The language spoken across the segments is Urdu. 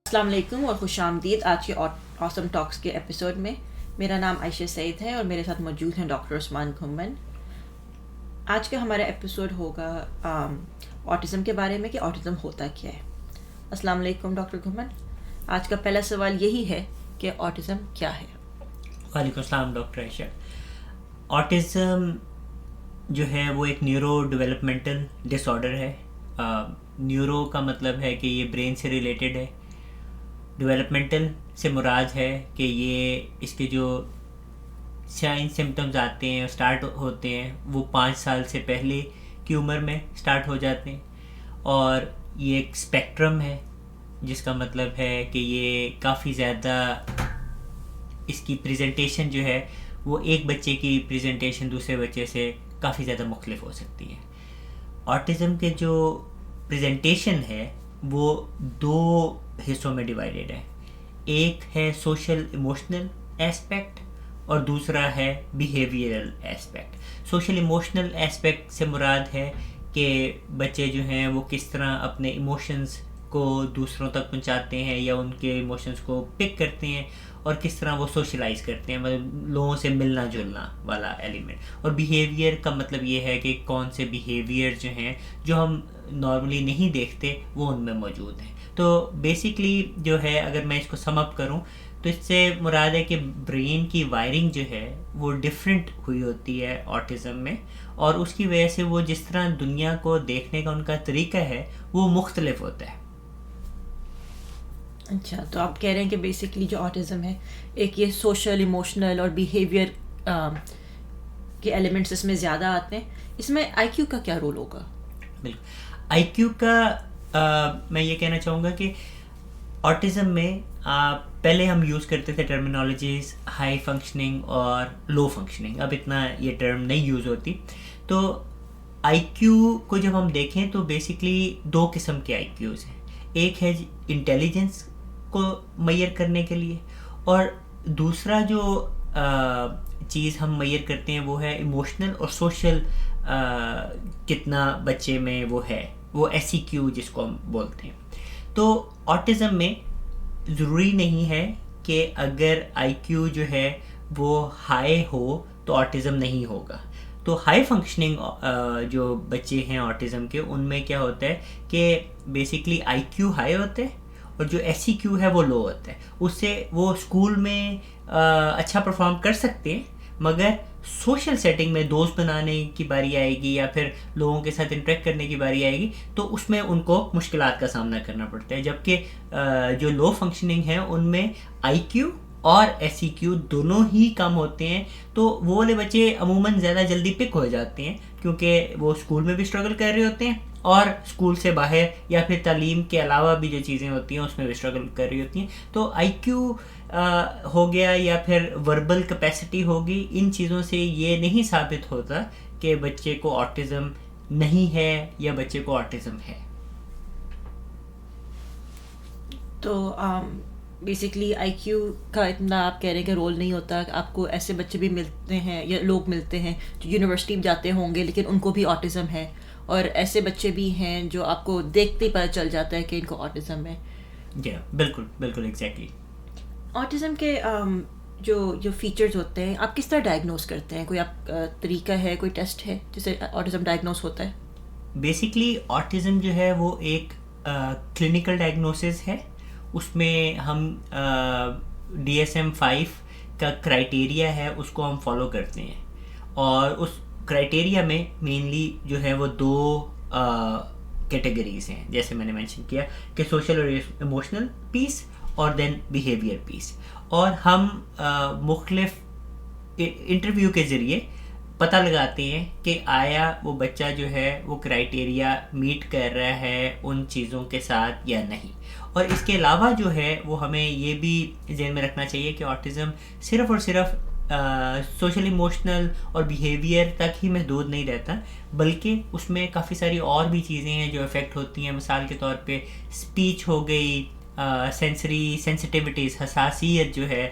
السلام علیکم اور خوش آمدید آج کے آسم ٹاکس کے ایپیسوڈ میں. میرا نام عائشہ سعید ہے اور میرے ساتھ موجود ہیں ڈاکٹر عثمان گھمن. آج کا ہمارا ایپیسوڈ ہوگا آٹزم کے بارے میں کہ آٹزم ہوتا کیا ہے. السلام علیکم ڈاکٹر گھمن. آج کا پہلا سوال یہی ہے کہ آٹزم کیا ہے. وعلیکم السلام ڈاکٹر عائشہ. آٹزم جو ہے وہ ایک نیورو ڈیولپمنٹل ڈس آرڈر ہے. نیورو کا مطلب ہے کہ یہ برین سے ریلیٹڈ ہے. ڈیولپمنٹل سے مراد ہے کہ یہ اس کے جو سائن سمٹمز آتے ہیں اسٹارٹ ہوتے ہیں وہ 5 سال سے پہلے کی عمر میں اسٹارٹ ہو جاتے ہیں. اور یہ ایک اسپیکٹرم ہے جس کا مطلب ہے کہ یہ کافی زیادہ اس کی پریزنٹیشن جو ہے وہ ایک بچے کی پریزنٹیشن دوسرے بچے سے کافی زیادہ مختلف ہو سکتی ہے. آٹزم کے جو پریزنٹیشن ہے وہ 2 حصوں میں ڈیوائیڈڈ ہے. ایک ہے سوشل ایموشنل ایسپیکٹ اور دوسرا ہے behavioural aspect. Social emotional aspect سے مراد ہے کہ بچے جو ہیں وہ کس طرح اپنے ایموشنز کو دوسروں تک پہنچاتے ہیں یا ان کے ایموشنز کو پک کرتے ہیں اور کس طرح وہ سوشلائز کرتے ہیں, مطلب لوگوں سے ملنا جلنا والا ایلیمنٹ. اور بیہیویئر کا مطلب یہ ہے کہ کون سے بیہیویئر جو ہیں جو ہم نارملی نہیں دیکھتے وہ ان میں موجود ہیں. تو بیسکلی جو ہے اگر میں اس کو سم اپ کروں تو اس سے مراد ہے کہ برین کی وائرنگ جو ہے وہ ڈفرینٹ ہوئی ہوتی ہے آٹزم میں, اور اس کی وجہ سے وہ جس طرح دنیا کو دیکھنے کا ان کا طریقہ ہے وہ مختلف ہوتا ہے. اچھا, تو آپ کہہ رہے ہیں کہ بیسکلی جو آٹزم ہے ایک یہ سوشل ایموشنل اور بیہیویئر کے ایلیمنٹس اس میں زیادہ آتے ہیں. اس میں آئی کیو کا کیا رول ہوگا؟ بالکل, آئی کیو کا میں یہ کہنا چاہوں گا کہ آٹزم میں پہلے ہم یوز کرتے تھے ٹرمینالوجیز ہائی فنکشننگ اور لو فنکشننگ. اب اتنا یہ ٹرم نہیں یوز ہوتی. تو آئی کیو کو جب ہم دیکھیں تو بیسکلی 2 قسم کے آئی کیوز ہیں. ایک ہے انٹیلیجنس کو میئر کرنے کے لیے, اور دوسرا جو چیز ہم میئر کرتے ہیں وہ ہے ایموشنل اور سوشل کتنا بچے میں وہ ہے, وہ ایس ای کیو جس کو ہم بولتے ہیں. تو آٹزم میں ضروری نہیں ہے کہ اگر آئی کیو جو ہے وہ ہائی ہو تو آٹزم نہیں ہوگا. تو ہائی فنکشننگ جو بچے ہیں آٹزم کے ان میں کیا ہوتا ہے کہ بیسکلی آئی کیو ہائی ہوتا ہے اور جو ایس سی کیو ہے وہ لو ہوتا ہے. اس سے وہ اسکول میں اچھا پرفارم کر سکتے ہیں, مگر سوشل سیٹنگ میں دوست بنانے کی باری آئے گی یا پھر لوگوں کے ساتھ انٹریکٹ کرنے کی باری آئے گی تو اس میں ان کو مشکلات کا سامنا کرنا پڑتا ہے. جبکہ جو لو فنکشننگ ہے ان میں آئی کیو اور ایس سی کیو دونوں ہی کم ہوتے ہیں. تو وہ والے بچے عموماً زیادہ جلدی پک ہو جاتے ہیں کیونکہ وہ اسکول میں بھی اسٹرگل کر رہے ہوتے ہیں اور اسکول سے باہر یا پھر تعلیم کے علاوہ بھی جو چیزیں ہوتی ہیں اس میں بھی اسٹرگل کر رہی ہوتی ہیں. تو آئی کیو ہو گیا یا پھر وربل کیپیسٹی ہوگی, ان چیزوں سے یہ نہیں ثابت ہوتا کہ بچے کو آٹزم نہیں ہے یا بچے کو آٹزم ہے. تو بیسکلی آئی کیو کا اتنا آپ کہہ رہے ہیں کہ رول نہیں ہوتا. آپ کو ایسے بچے بھی ملتے ہیں یا لوگ ملتے ہیں جو یونیورسٹی میں جاتے ہوں گے لیکن ان کو بھی آٹزم ہے, اور ایسے بچے بھی ہیں جو آپ کو دیکھتے ہی پتہ چل جاتا ہے کہ ان کو آٹزم ہے. جی بالکل بالکل ایگزیکٹلی. آٹزم کے جو فیچرز ہوتے ہیں آپ کس طرح ڈائگنوز کرتے ہیں؟ کوئی آپ طریقہ ہے, کوئی ٹیسٹ ہے جس سے آٹزم ڈائگنوز ہوتا ہے؟ بیسکلی آٹزم جو ہے وہ ایک کلینکل ڈائگنوسس ہے. اس میں ہم DSM-5 کا کرائٹیریا ہے اس کو ہم فالو کرتے ہیں, اور اس کرائٹیریا میں مینلی جو ہے وہ 2 کیٹیگریز ہیں جیسے میں نے مینشن کیا کہ سوشل اور ایموشنل پیس اور دین بیہیویئر پیس. اور ہم مختلف انٹرویو کے ذریعے پتہ لگاتے ہیں کہ آیا وہ بچہ جو ہے وہ کرائٹیریا میٹ کر رہا ہے ان چیزوں کے ساتھ یا نہیں. اور اس کے علاوہ جو ہے وہ ہمیں یہ بھی ذہن میں رکھنا چاہیے کہ آٹزم صرف اور صرف سوشل ایموشنل اور بیہیویئر تک ہی محدود نہیں رہتا, بلکہ اس میں کافی ساری اور بھی چیزیں ہیں جو افیکٹ ہوتی ہیں. مثال کے طور پہ اسپیچ ہو گئی, سینسری سینسٹیوٹیز حساسیت جو ہے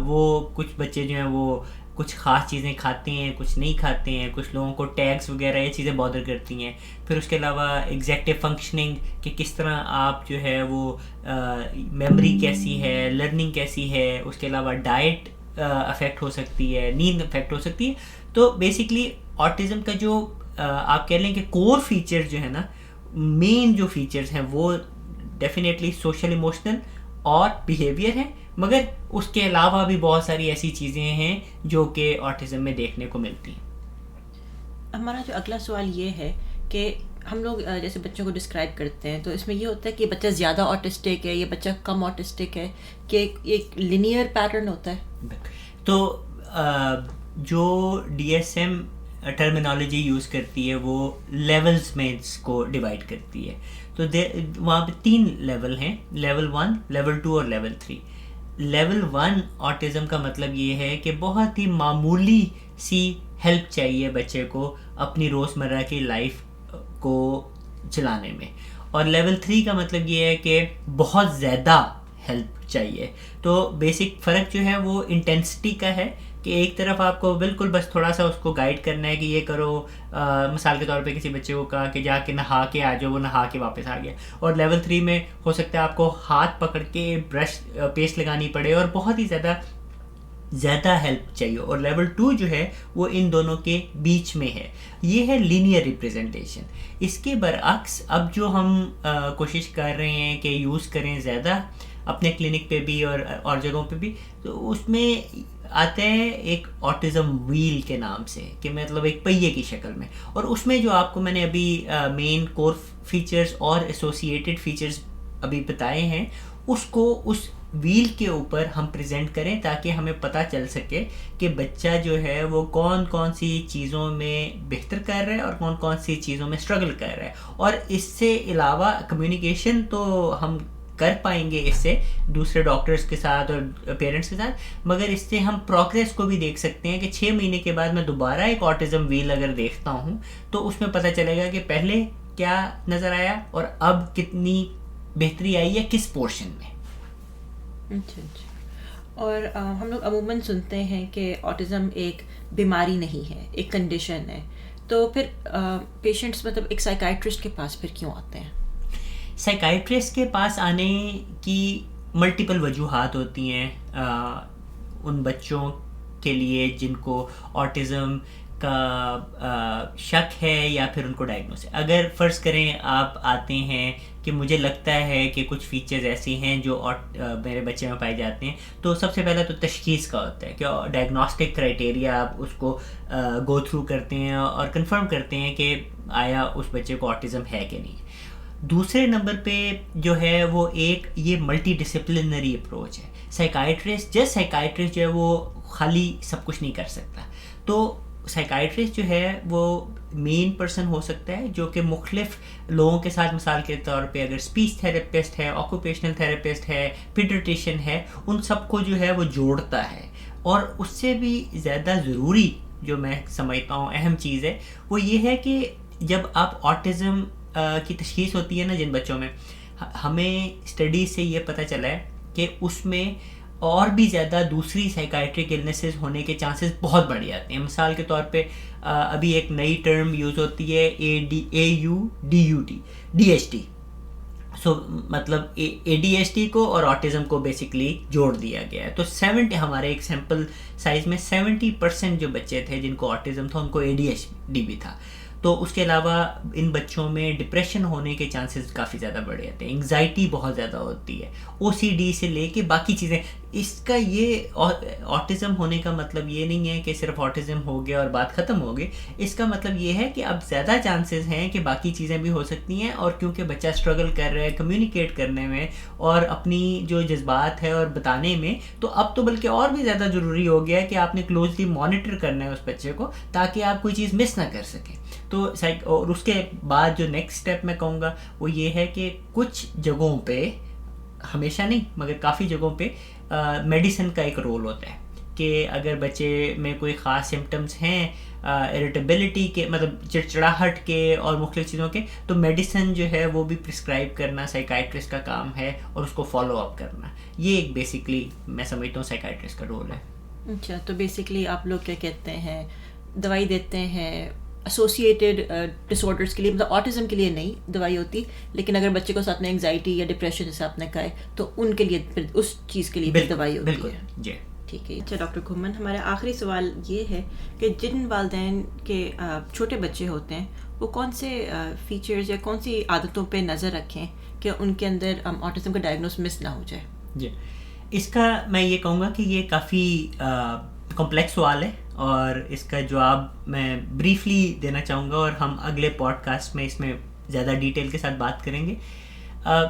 وہ کچھ بچے جو ہیں وہ کچھ خاص چیزیں کھاتے ہیں کچھ نہیں کھاتے ہیں, کچھ لوگوں کو ٹیگس وغیرہ یہ چیزیں بادر کرتی ہیں. پھر اس کے علاوہ ایگزیکٹو فنکشننگ کہ کس طرح آپ جو ہے وہ میموری کیسی ہے, لرننگ کیسی ہے. اس کے علاوہ ڈائٹ افیکٹ ہو سکتی ہے, نیند افیکٹ ہو سکتی ہے. تو بیسکلی آٹزم کا جو آپ کہہ لیں کہ کور فیچر جو ہے نا, مین جو فیچرز ہیں وہ ڈیفینیٹلی سوشل ایموشنل اور بیہیویئر ہیں, مگر اس کے علاوہ بھی بہت ساری ایسی چیزیں ہیں جو کہ آٹزم میں دیکھنے کو ملتی ہیں. ہمارا جو اگلا سوال یہ ہے کہ ہم لوگ جیسے بچوں کو ڈسکرائب کرتے ہیں تو اس میں یہ ہوتا ہے کہ بچہ زیادہ آٹسٹک ہے یا بچہ کم آٹسٹک ہے, کہ ایک لینئر پیٹرن ہوتا ہے. تو جو D S M terminology use کرتی ہے وہ لیولز میں اس کو ڈیوائڈ کرتی ہے. تو وہاں پہ 3 لیول ہیں, لیول 1, لیول 2 اور لیول 3. لیول 1 آٹزم کا مطلب یہ ہے کہ بہت ہی معمولی سی ہیلپ چاہیے بچے کو اپنی روزمرہ کی لائف کو چلانے میں, اور لیول 3 کا مطلب یہ ہے کہ بہت زیادہ ہیلپ چاہیے. تو بیسک فرق جو ہے وہ انٹینسٹی کا ہے کہ ایک طرف آپ کو بالکل بس تھوڑا سا اس کو گائیڈ کرنا ہے کہ یہ کرو. مثال کے طور پہ کسی بچے کو کہا کہ جا کے نہا کے آ جاؤ, وہ نہا کے واپس آ گیا. اور لیول 3 میں ہو سکتا ہے آپ کو ہاتھ پکڑ کے برش پیسٹ لگانی پڑے اور بہت ہی زیادہ ہیلپ چاہیے. اور لیول 2 جو ہے وہ ان دونوں کے بیچ میں ہے. یہ ہے لینئر ریپریزنٹیشن. اس کے برعکس اب جو ہم کوشش کر رہے ہیں کہ یوز کریں زیادہ اپنے کلینک پہ بھی اور جگہوں پہ بھی, تو اس میں آتے ہیں ایک آٹزم ویل کے نام سے, کہ مطلب ایک پہیے کی شکل میں. اور اس میں جو آپ کو میں نے ابھی مین کور فیچرز اور ایسوسیٹڈ فیچرز ابھی بتائے ہیں, اس کو اس ویل کے اوپر ہم پریزنٹ کریں تاکہ ہمیں پتہ چل سکے کہ بچہ جو ہے وہ کون کون سی چیزوں میں بہتر کر رہا ہے اور کون کون سی چیزوں میں اسٹرگل کر رہا ہے. اور اس سے علاوہ کمیونیکیشن تو ہم کر پائیں گے اس سے دوسرے ڈاکٹرز کے ساتھ اور پیرنٹس کے ساتھ, مگر اس سے ہم پروگریس کو بھی دیکھ سکتے ہیں کہ 6 مہینے کے بعد میں دوبارہ ایک آٹزم ویل اگر دیکھتا ہوں تو اس میں پتہ چلے گا کہ پہلے کیا نظر آیا اور اب کتنی بہتری آئی ہے کس پورشن میں. اچھا. اور ہم لوگ عموماً سنتے ہیں کہ آٹزم ایک بیماری نہیں ہے, ایک کنڈیشن ہے. تو پھر پیشنٹس مطلب ایک سائیکائٹرسٹ کے پاس پھر کیوں آتے ہیں؟ سائیکائٹرسٹ کے پاس آنے کی ملٹیپل وجوہات ہوتی ہیں ان بچوں کے لیے جن کو آٹزم کا شک ہے یا پھر ان کو ڈائگنوز ہے. اگر فرض کریں آپ آتے ہیں کہ مجھے لگتا ہے کہ کچھ فیچرز ایسی ہیں جو میرے بچے میں پائے جاتے ہیں, تو سب سے پہلا تو تشخیص کا ہوتا ہے کہ ڈائگنوسٹک کرائٹیریا آپ اس کو گو تھرو کرتے ہیں اور کنفرم کرتے ہیں کہ آیا اس بچے کو آٹزم ہے کہ نہیں. دوسرے نمبر پہ جو ہے وہ ایک یہ ملٹی ڈسپلنری اپروچ ہے. سائیکائٹرسٹ جو ہے وہ خالی سب کچھ نہیں کر سکتا. تو سائیکائٹرسٹ جو ہے وہ مین پرسن ہو سکتا ہے جو کہ مختلف لوگوں کے ساتھ, مثال کے طور پہ اگر اسپیچ تھراپسٹ ہے, آکوپیشنل تھراپسٹ ہے, پیڈیاٹریشین ہے, ان سب کو جو ہے وہ جوڑتا ہے. اور اس سے بھی زیادہ ضروری جو میں سمجھتا ہوں اہم چیز ہے وہ یہ ہے کہ جب آپ آٹزم کی تشخیص ہوتی ہے نا جن بچوں میں, ہمیں اسٹڈی سے یہ پتہ چلا ہے کہ اس میں اور بھی زیادہ دوسری سائیکائٹرک النیسز ہونے کے چانسز بہت بڑھ جاتے ہیں. مثال کے طور پہ ابھی ایک نئی ٹرم یوز ہوتی ہے ADHD. سو مطلب ADHD کو اور آٹزم کو بیسکلی جوڑ دیا گیا ہے. تو 70 ہمارے ایک سیمپل سائز میں 70% جو بچے تھے جن کو آٹزم تھا ان کو ADHD بھی تھا. تو اس کے علاوہ ان بچوں میں ڈپریشن ہونے کے چانسز کافی زیادہ بڑھ جاتے ہیں, انگزائٹی بہت زیادہ ہوتی ہے, OCD سے لے کے باقی چیزیں. اس کا یہ آٹزم ہونے کا مطلب یہ نہیں ہے کہ صرف آٹزم ہو گیا اور بات ختم ہو گئی. اس کا مطلب یہ ہے کہ اب زیادہ چانسز ہیں کہ باقی چیزیں بھی ہو سکتی ہیں, اور کیونکہ بچہ اسٹرگل کر رہا ہے کمیونیکیٹ کرنے میں اور اپنی جو جذبات ہے اور بتانے میں, تو اب تو بلکہ اور بھی زیادہ ضروری ہو گیا ہے کہ آپ نے کلوزلی مانیٹر کرنا ہے اس بچے کو تاکہ آپ کوئی چیز مس نہ کر سکیں. تو اور اس کے بعد جو نیکسٹ اسٹیپ میں کہوں گا وہ یہ ہے کہ کچھ جگہوں پہ, ہمیشہ نہیں مگر کافی جگہوں پہ میڈیسن کا ایک رول ہوتا ہے کہ اگر بچے میں کوئی خاص سمٹمز ہیں اریٹیبلٹی کے, مطلب چڑچڑاہٹ کے اور مختلف چیزوں کے, تو میڈیسن جو ہے وہ بھی پرسکرائب کرنا سائیکائٹرسٹ کا کام ہے اور اس کو فالو اپ کرنا. یہ ایک بیسکلی میں سمجھتا ہوں سائیکائٹرسٹ کا رول ہے. اچھا، تو بیسکلی آپ لوگ کیا کہتے ہیں، دوائی دیتے ہیں ایسوسیٹیڈ ڈس آرڈرس کے لیے، مطلب آٹزم کے لیے نہیں دوائی ہوتی، لیکن اگر بچے کو ساتھ میں انگزائٹی یا ڈپریشن جیسے آپ نے کہا ہے تو ان کے لیے پھر اس چیز کے لیے بھی دوائی ہوتی بالکل ہے. جی. ٹھیک ہے. اچھا ڈاکٹر کھمن، ہمارا آخری سوال یہ ہے کہ جن والدین کے چھوٹے بچے ہوتے ہیں وہ کون سے فیچرز یا کون سی عادتوں پہ نظر رکھیں کہ ان کے اندر آٹزم کا ڈائگنوز مس نہ ہو جائے؟ جی، اس کا میں یہ کہوں گا کہ یہ کافی کمپلیکس سوال ہے، اور اس کا جواب میں بریفلی دینا چاہوں گا، اور ہم اگلے پوڈ کاسٹ میں اس میں زیادہ ڈیٹیل کے ساتھ بات کریں گے.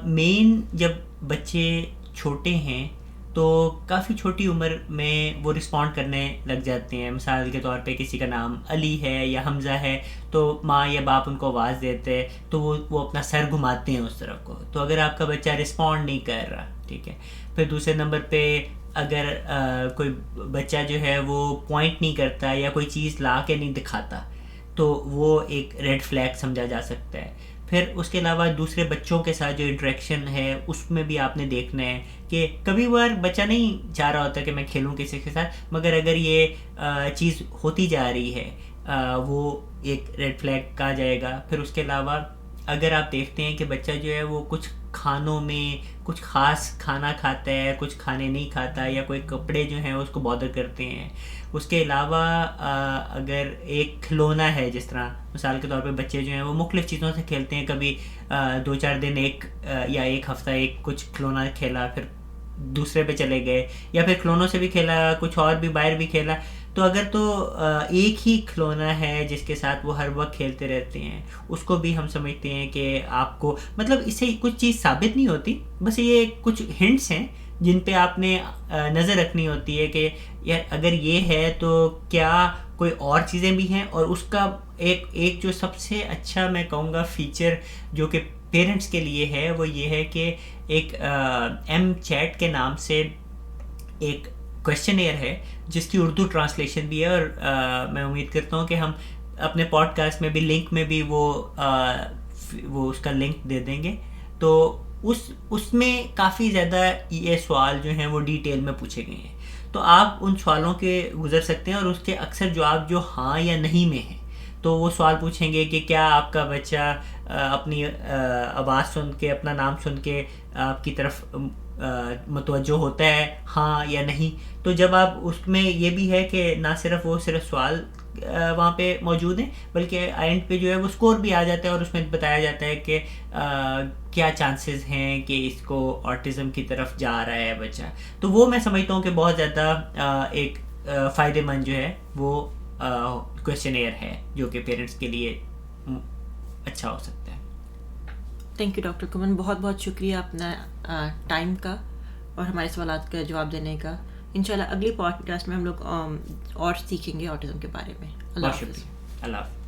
مین جب بچے چھوٹے ہیں تو کافی چھوٹی عمر میں وہ رسپونڈ کرنے لگ جاتے ہیں. مثال کے طور پہ کسی کا نام علی ہے یا حمزہ ہے تو ماں یا باپ ان کو آواز دیتے تو وہ اپنا سر گھماتے ہیں اس طرف کو. تو اگر آپ کا بچہ رسپونڈ نہیں کر رہا، ٹھیک ہے. پھر دوسرے نمبر پہ اگر کوئی بچہ جو ہے وہ پوائنٹ نہیں کرتا یا کوئی چیز لا کے نہیں دکھاتا تو وہ ایک ریڈ فلیگ سمجھا جا سکتا ہے. پھر اس کے علاوہ دوسرے بچوں کے ساتھ جو انٹریکشن ہے اس میں بھی آپ نے دیکھنا ہے کہ کبھی بار بچہ نہیں چاہ رہا ہوتا کہ میں کھیلوں کسی کے ساتھ، مگر اگر یہ چیز ہوتی جا رہی ہے وہ ایک ریڈ فلیگ کہا جائے گا. پھر اس کے علاوہ اگر آپ دیکھتے ہیں کہ بچہ جو ہے وہ کچھ کھانوں میں کچھ خاص کھانا کھاتا ہے، کچھ کھانے نہیں کھاتا، یا کوئی کپڑے جو ہیں اس کو بادر کرتے ہیں. اس کے علاوہ اگر ایک کھلونا ہے، جس طرح مثال کے طور پہ بچے جو ہیں وہ مختلف چیزوں سے کھیلتے ہیں، کبھی 2-4 دن یا ایک ہفتہ ایک کچھ کھلونا کھیلا، پھر دوسرے پہ چلے گئے، یا پھر کھلونوں سے بھی کھیلا، کچھ اور بھی باہر بھی کھیلا. تو اگر تو ایک ہی کھلونا ہے جس کے ساتھ وہ ہر وقت کھیلتے رہتے ہیں، اس کو بھی ہم سمجھتے ہیں کہ آپ کو مطلب اس سے کچھ چیز ثابت نہیں ہوتی، بس یہ کچھ ہنٹس ہیں جن پہ آپ نے نظر رکھنی ہوتی ہے کہ یار اگر یہ ہے تو کیا کوئی اور چیزیں بھی ہیں. اور اس کا ایک جو سب سے اچھا میں کہوں گا فیچر جو کہ پیرنٹس کے لیے ہے وہ یہ ہے کہ ایک ایم چیٹ کے نام سے ایک کویسچنیئر ہے جس کی اردو ٹرانسلیشن بھی ہے، اور میں امید کرتا ہوں کہ ہم اپنے پوڈ کاسٹ میں بھی لنک میں بھی وہ اس کا لنک دے دیں گے. تو اس میں کافی زیادہ یہ سوال جو ہیں وہ ڈیٹیل میں پوچھے گئے ہیں. تو آپ ان سوالوں کے گزر سکتے ہیں، اور اس کے اکثر جواب جو ہاں یا نہیں میں ہیں. تو وہ سوال پوچھیں گے کہ کیا آپ کا بچہ اپنی آواز سن کے، اپنا نام سن کے آپ کی طرف متوجہ ہوتا ہے، ہاں یا نہیں. تو جب آپ اس میں یہ بھی ہے کہ نہ صرف سوال وہاں پہ موجود ہیں، بلکہ اینڈ پہ جو ہے وہ اسکور بھی آ جاتا ہے، اور اس میں بتایا جاتا ہے کہ کیا چانسز ہیں کہ اس کو آٹزم کی طرف جا رہا ہے بچہ. تو وہ میں سمجھتا ہوں کہ بہت زیادہ ایک فائدے مند جو ہے وہ کویسچنیئر ہے جو کہ پیرنٹس کے لیے اچھا ہو سکتا ہے. تھینک یو ڈاکٹر کمن، بہت بہت شکریہ اپنا ٹائم کا اور ہمارے سوالات کا جواب دینے کا. انشاءاللہ اگلی پوڈ کاسٹ میں ہم لوگ اور سیکھیں گے آٹزم کے بارے میں. اللہ حافظ. اللہ حافظ.